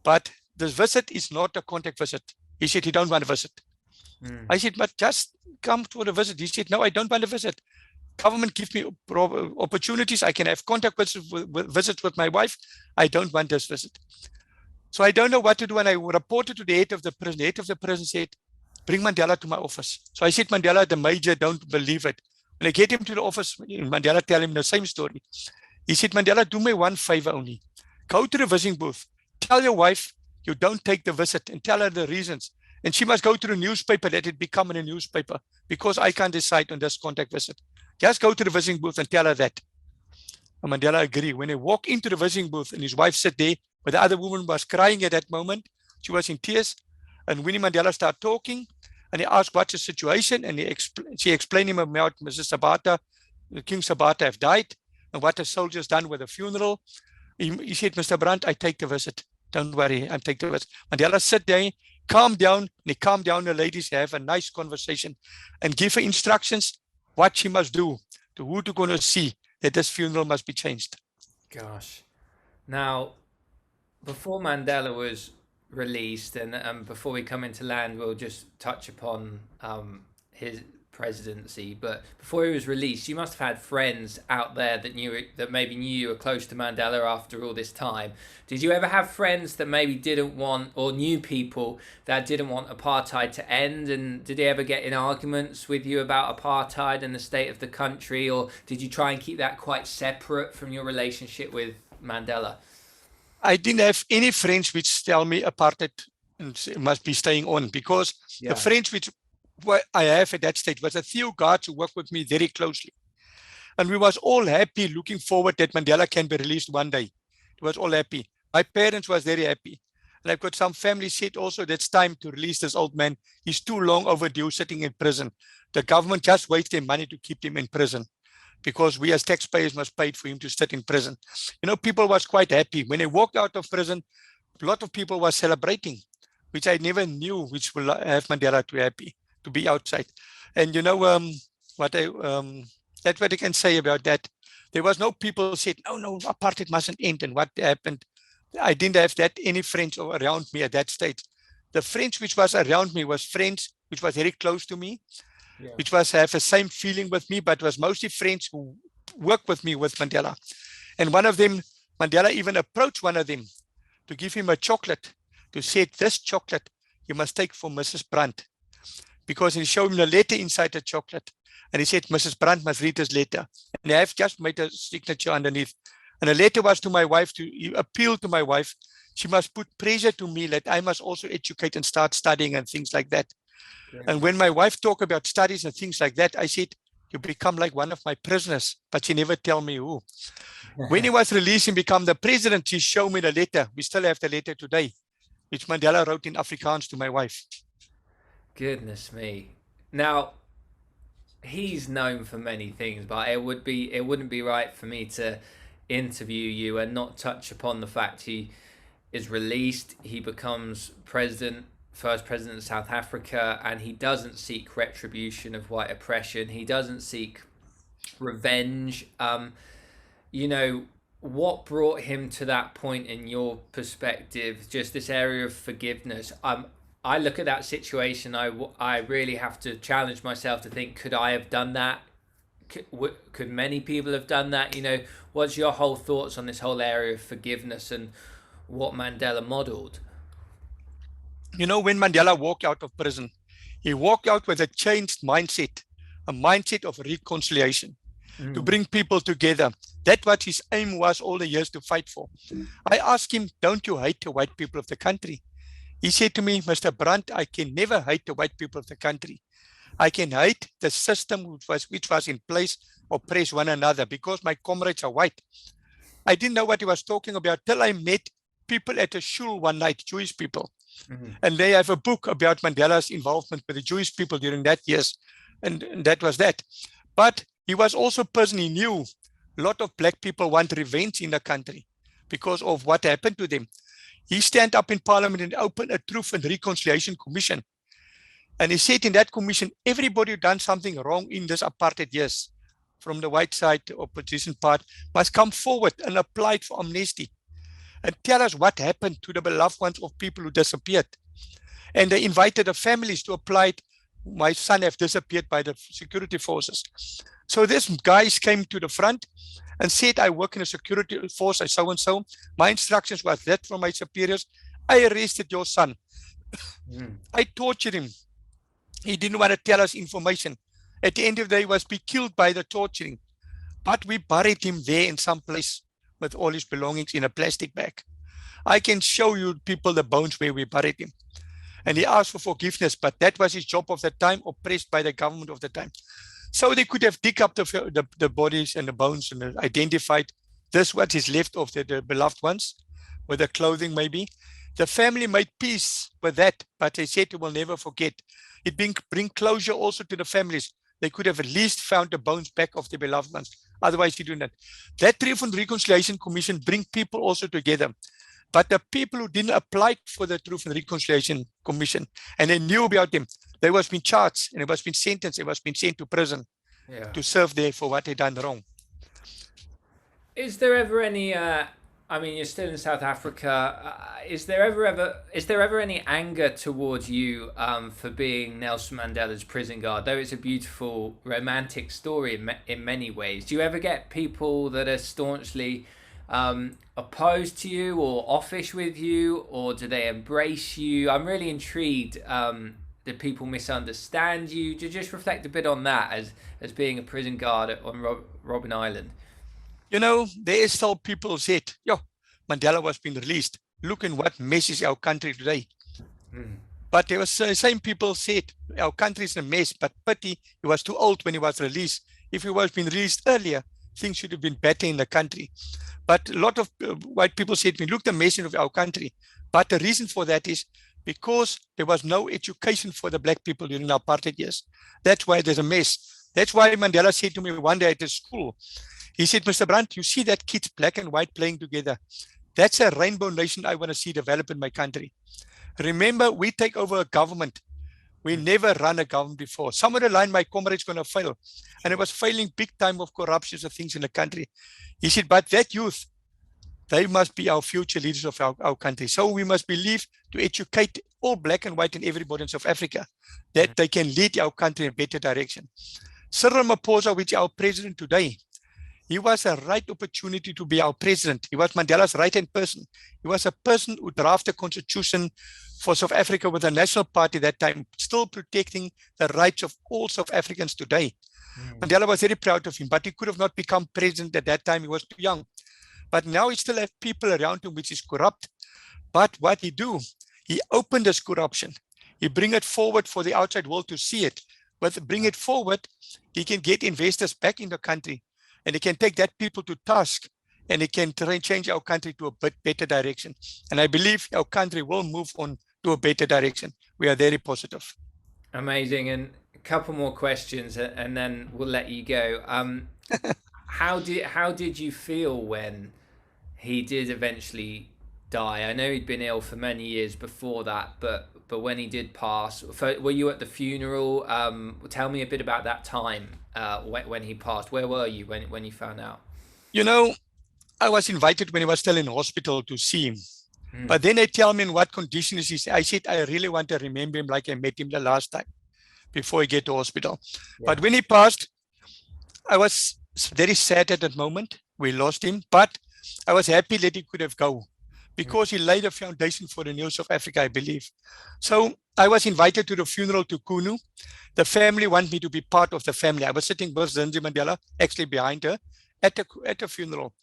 B: But this visit is not a contact visit." He said he don't want to visit. I said, "But just come for the visit." He said, "No, I don't want to visit. Government gives me opportunities. I can have contact visits with my wife. I don't want this visit." So I don't know what to do. And I reported to the head of the prison. The head of the prison said, "Bring Mandela to my office." So I said, "Mandela, the major don't believe it." When I get him to the office, Mandela tell him the same story. He said, "Mandela, do me one favor only. Go to the visiting booth. Tell your wife you don't take the visit and tell her the reasons. And she must go to the newspaper, let it become in a newspaper, because I can't decide on this contact visit. Just go to the visiting booth and tell her that." And Mandela agreed. When I walk into the visiting booth and his wife sat there, but the other woman was crying at that moment. She was in tears. And Winnie Mandela started talking. And he asked, "What's the situation?" And she explained him about Mrs. Sabata, King Sabata have died, and what the soldiers done with the funeral. He said, "Mr. Brand, I take the visit. Don't worry, I take the visit." Mandela sit there, calm down, and he calmed down the ladies, have a nice conversation, and give her instructions what she must do, to who to go to see, that this funeral must be changed.
A: Gosh. Now, before Mandela was released, and before we come into land, we'll just touch upon his presidency. But before he was released, you must have had friends out there that maybe knew you were close to Mandela after all this time. Did you ever have friends that maybe didn't want, or knew people that didn't want apartheid to end? And did they ever get in arguments with you about apartheid and the state of the country, or did you try and keep that quite separate from your relationship with Mandela?
B: I didn't have any friends which tell me apartheid must be staying on, because the friends which I have at that stage was a few guards who worked with me very closely. And we was all happy, looking forward that Mandela can be released one day. It was all happy. My parents was very happy. And I've got some family said also that it's time to release this old man. He's too long overdue sitting in prison. The government just wastes their money to keep him in prison, because we as taxpayers must pay for him to sit in prison. You know, people was quite happy. When they walked out of prison, a lot of people were celebrating, which I never knew, which will have Mandela to happy, to be outside. And you know, that's what I can say about that. There was no people who said, no, apartheid mustn't end, and what happened. I didn't have that any friends around me at that stage. The friends which was around me was friends which was very close to me, which was have the same feeling with me, but was mostly friends who worked with me with Mandela. And one of them, Mandela even approached one of them to give him a chocolate, to say, "This chocolate you must take for Mrs. Brand," because he showed him the letter inside the chocolate. And he said, "Mrs. Brand must read this letter." And I have just made a signature underneath. And the letter was to my wife, to appeal to my wife. She must put pressure to me that I must also educate and start studying and things like that. And when my wife talked about studies and things like that, I said, "You become like one of my prisoners," but she never tell me who. When he was released and become the president, she showed me the letter. We still have the letter today, which Mandela wrote in Afrikaans to my wife.
A: Goodness me. Now, he's known for many things, but it wouldn't be right for me to interview you and not touch upon the fact he is released. He becomes first president of South Africa, and he doesn't seek retribution of white oppression. He doesn't seek revenge. You know, what brought him to that point in your perspective, just this area of forgiveness? I look at that situation, I really have to challenge myself to think, could I have done that? could many people have done that? What's your whole thoughts on this whole area of forgiveness and what Mandela modeled?
B: When Mandela walked out of prison, he walked out with a changed mindset, a mindset of reconciliation, to bring people together. That's what his aim was all the years to fight for. I asked him, don't you hate the white people of the country? He said to me, Mr. Brand, I can never hate the white people of the country. I can hate the system which was in place, oppress one another, because my comrades are white. I didn't know what he was talking about till I met people at a shul one night, Jewish people. And they have a book about Mandela's involvement with the Jewish people during that years. And that was that. But he was also a person, he knew a lot of black people want revenge in the country because of what happened to them. He stand up in parliament and opened a Truth and Reconciliation Commission. And he said in that commission, everybody who done something wrong in this apartheid years, from the white side, the opposition part, must come forward and apply for amnesty and tell us what happened to the beloved ones of people who disappeared. And they invited the families to apply it. My son have disappeared by the security forces. So this guys came to the front and said, I work in a security force, I so-and-so. My instructions was that from my superiors. I arrested your son. I tortured him. He didn't want to tell us information. At the end of the day, he was be killed by the torturing. But we buried him there in some place with all his belongings in a plastic bag. I can show you people the bones where we buried him. And he asked for forgiveness, but that was his job of the time, oppressed by the government of the time. So they could have dig up the bodies and the bones and identified this what is left of the beloved ones, with the clothing maybe. The family made peace with that, but they said they will never forget. It bring closure also to the families. They could have at least found the bones back of the beloved ones. Otherwise, you do not. That Truth and Reconciliation Commission bring people also together. But the people who didn't apply for the Truth and Reconciliation Commission, and they knew about them, they was been charged, and they was been sentenced, they was been sent to prison to serve there for what they done wrong.
A: Is there ever any, you're still in South Africa, is there ever any anger towards you for being Nelson Mandela's prison guard? Though it's a beautiful romantic story in many ways. Do you ever get people that are staunchly opposed to you or offish with you, or do they embrace you? I'm really intrigued. Do people misunderstand you? Do you just reflect a bit on that as being a prison guard on Robbin Island?
B: There is still people who said, Mandela was being released. Look in what mess is our country today. But there was the same people said, our country is a mess, but pity, he was too old when he was released. If he was being released earlier, things should have been better in the country. But a lot of white people said to me, look, the mess of our country. But the reason for that is because there was no education for the black people during the apartheid years. That's why there's a mess. That's why Mandela said to me one day at the school, he said, Mr. Brand, you see that kids, black and white, playing together. That's a rainbow nation I want to see develop in my country. Remember, we take over a government. We never run a government before. Some of the line, my comrades going to fail. And it was failing big time of corruptions and things in the country. He said, but that youth, they must be our future leaders of our country. So we must believe to educate all black and white and everybody in South Africa that they can lead our country in a better direction. Cyril Ramaphosa, which is our president today, he was a right opportunity to be our president. He was Mandela's right-hand person. He was a person who drafted the constitution for South Africa with the National Party that time, still protecting the rights of all South Africans today. Mandela was very proud of him, but he could have not become president at that time. He was too young. But now he still has people around him which is corrupt. But what he do, he opened this corruption. He bring it forward for the outside world to see it. But bring it forward, he can get investors back in the country. And he can take that people to task, and he can try and change our country to a bit better direction. And I believe our country will move on to a better direction. We are very positive.
A: Amazing. And a couple more questions, and then we'll let you go. How did you feel when he did eventually die? I know he'd been ill for many years before that, but when he did pass, were you at the funeral? Tell me a bit about that time when he passed. Where were you when you found out?
B: I was invited when he was still in hospital to see him. But then they tell me in what condition is he. I said, I really want to remember him like I met him the last time before he get to hospital. But when he passed, I was very sad at that moment. We lost him, but I was happy that he could have go because he laid a foundation for the new South Africa, I believe. So I was invited to the funeral to Kunu. The family want me to be part of the family. I was sitting with Nelson Mandela, actually behind her, at the funeral.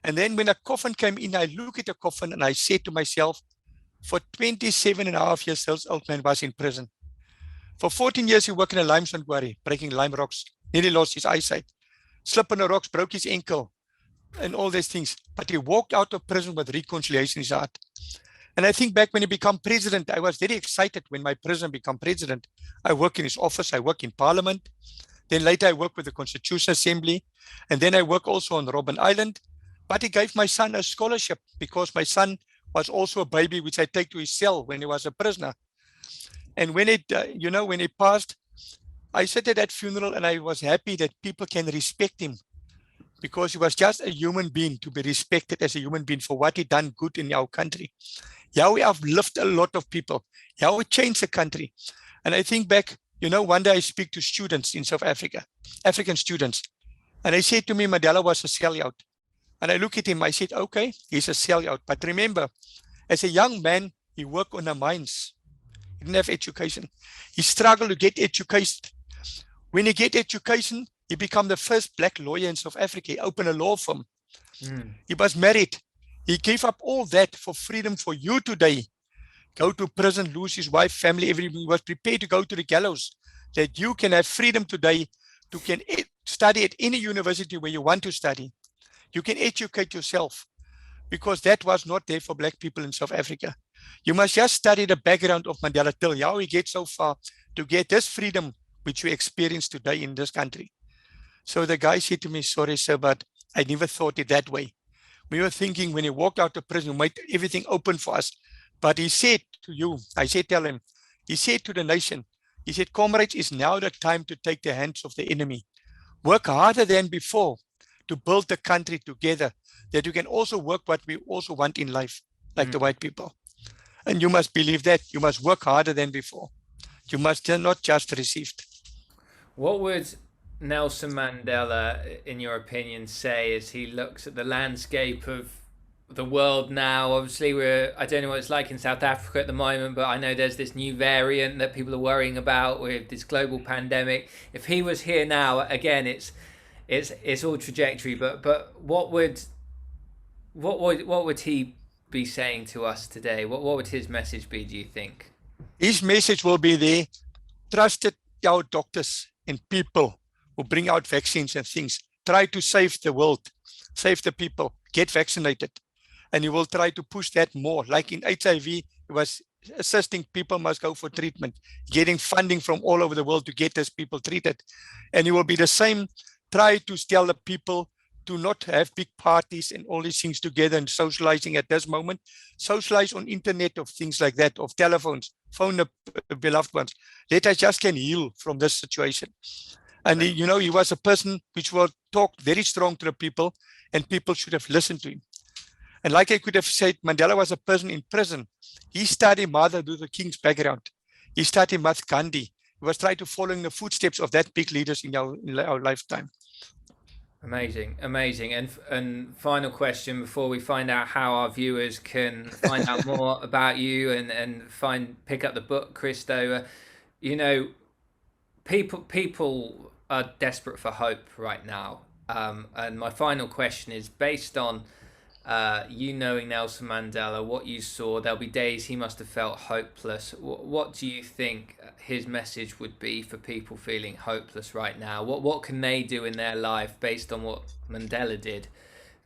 B: And then when a coffin came in, I look at the coffin and I said to myself, for 27 and a half years, this old man was in prison. For 14 years, he worked in a limestone quarry, breaking lime rocks, nearly lost his eyesight, slipped on the rocks, broke his ankle, and all these things. But he walked out of prison with reconciliation in his heart. And I think back when he became president, I was very excited when my president became president. I work in his office, I work in parliament. Then later I work with the Constitutional Assembly. And then I work also on Robbin Island. But he gave my son a scholarship because my son was also a baby, which I take to his cell when he was a prisoner. And when when he passed, I sat at that funeral and I was happy that people can respect him because he was just a human being to be respected as a human being for what he done good in our country. Yeah, we have lifted a lot of people. Yeah, we changed the country. And I think back, one day I speak to students in South Africa, African students, and they said to me, Mandela was a sellout. And I look at him, I said, okay, he's a sellout. But remember, as a young man, he worked on the mines. He didn't have education. He struggled to get education. When he get education, he became the first black lawyer in South Africa. He opened a law firm. He was married. He gave up all that for freedom for you today. Go to prison, lose his wife, family, everything. He was prepared to go to the gallows. That you can have freedom today to can study at any university where you want to study. You can educate yourself because that was not there for black people in South Africa. You must just study the background of Mandela till how he gets so far to get this freedom which we experience today in this country. So the guy said to me, sorry, sir, but I never thought it that way. We were thinking when he walked out of prison, he made everything open for us. But he said to you, I said, tell him, he said to the nation, he said, comrades, it's now the time to take the hands of the enemy. Work harder than before to build the country together, that you can also work what we also want in life, like the white people. And you must believe that. You must work harder than before. You must not just receive.
A: What would Nelson Mandela, in your opinion, say as he looks at the landscape of the world now? Obviously, I don't know what it's like in South Africa at the moment, but I know there's this new variant that people are worrying about with this global pandemic. If he was here now, again, it's all trajectory. But what would he be saying to us today? What would his message be, do you think?
B: His message will be there. Trusted our doctors and people who bring out vaccines and things. Try to save the world, save the people, get vaccinated. And he will try to push that more. Like in HIV, he was assisting people must go for treatment, getting funding from all over the world to get those people treated. And he will be the same, try to tell the people to not have big parties and all these things together and socializing at this moment. Socialize on internet of things like that, of telephones, phone the beloved ones. Let us just can heal from this situation. And he was a person which will talk very strong to the people, and people should have listened to him. And like I could have said, Mandela was a person in prison. He studied Martin Luther King's background. He studied Mahatma Gandhi. He was trying to follow in the footsteps of that big leaders in our lifetime.
A: Amazing. And final question before we find out how our viewers can find out more about you and pick up the book, Cristo. People are desperate for hope right now. And my final question is based on knowing Nelson Mandela, what you saw. There'll be days he must have felt hopeless. What do you think his message would be for people feeling hopeless right now? What can they do in their life based on what Mandela did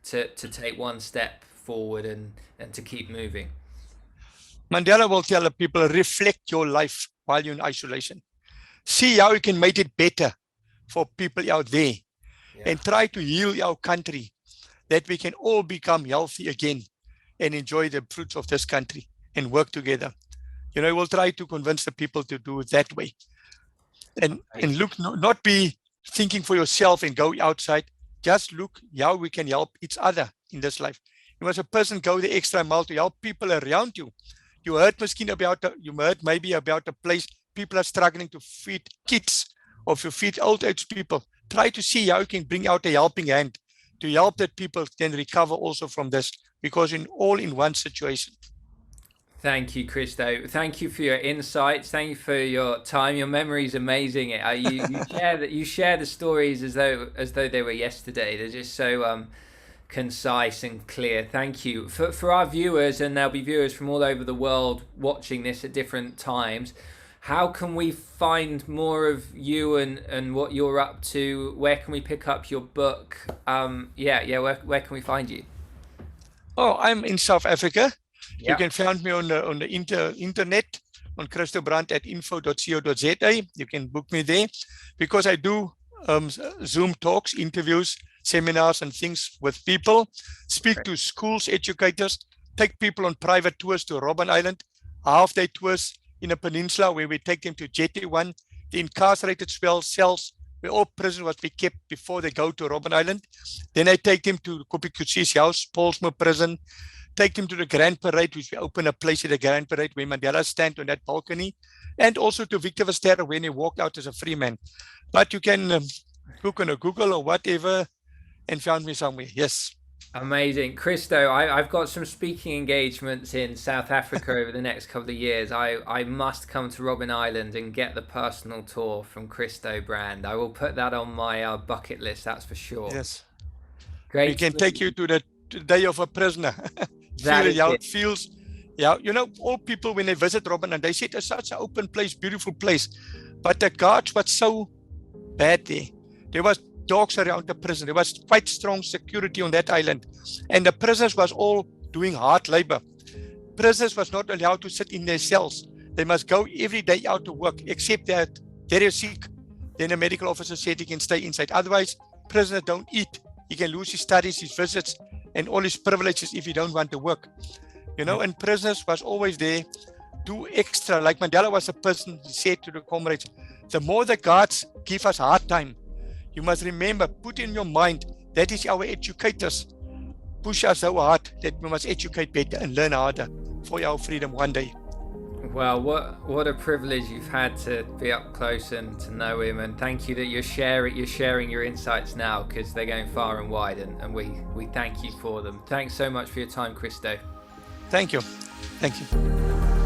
A: to take one step forward and to keep moving?
B: Mandela will tell the people, reflect your life while you're in isolation. See how you can make it better for people out there, and try to heal our country, that we can all become healthy again and enjoy the fruits of this country and work together. We'll try to convince the people to do it that way. And look, not be thinking for yourself and go outside. Just look how we can help each other in this life. You must a person go the extra mile to help people around you. You heard maybe about a place people are struggling to feed kids or to feed old age people. try to see how you can bring out a helping hand to help that people can recover also from this, because all in one situation.
A: Thank you, Cristo. Thank you for your insights. Thank you for your time. Your memory is amazing. You share the stories as though they were yesterday. They're just so concise and clear. Thank you. For our viewers, and there'll be viewers from all over the world watching this at different times, how can we find more of you and what you're up to? Where can we pick up your book? Where can we find you?
B: Oh, I'm in South Africa.
A: Yeah.
B: You can find me on the internet on Christo Brand at info.co.za. You can book me there, because I do Zoom talks, interviews, seminars and things with people, speak to schools, educators, take people on private tours to Robbin Island, half-day tours in a peninsula where we take them to Jetty 1, the incarcerated cells where all prisoners must be kept before they go to Robbin Island. Then I take them to Kopikutsi's house, Paulsmoor prison, take them to the Grand Parade, which we open a place at the Grand Parade where Mandela stand on that balcony, and also to Victor Verster when he walked out as a free man. But you can look on a Google or whatever and find me somewhere. Yes.
A: Amazing. Cristo, I've got some speaking engagements in South Africa over the next couple of years. I must come to Robbin Island and get the personal tour from Christo Brand. I will put that on my bucket list, that's for sure.
B: Yes.
A: Great.
B: We can take you to the day of a prisoner.
A: That
B: Feel
A: is
B: how
A: it.
B: it feels. Yeah, you know, all people when they visit Robbin, and they said it's such an open place, beautiful place. But the guards were so bad there. There was dogs around the prison. There was quite strong security on that island. And the prisoners was all doing hard labor. Prisoners was not allowed to sit in their cells. They must go every day out to work, except that they're sick. Then a medical officer said he can stay inside. Otherwise, prisoners don't eat. He can lose his studies, his visits, and all his privileges if he don't want to work. You know, and prisoners was always there, do extra. Like Mandela was a person, he said to the comrades, the more the guards give us hard time, you must remember, put in your mind, that is our educators. Push us so hard that we must educate better and learn harder for our freedom one day.
A: Well, what a privilege you've had to be up close and to know him, and thank you that you're sharing your insights now, because they're going far and wide, and we thank you for them. Thanks so much for your time, Cristo.
B: Thank you. Thank you.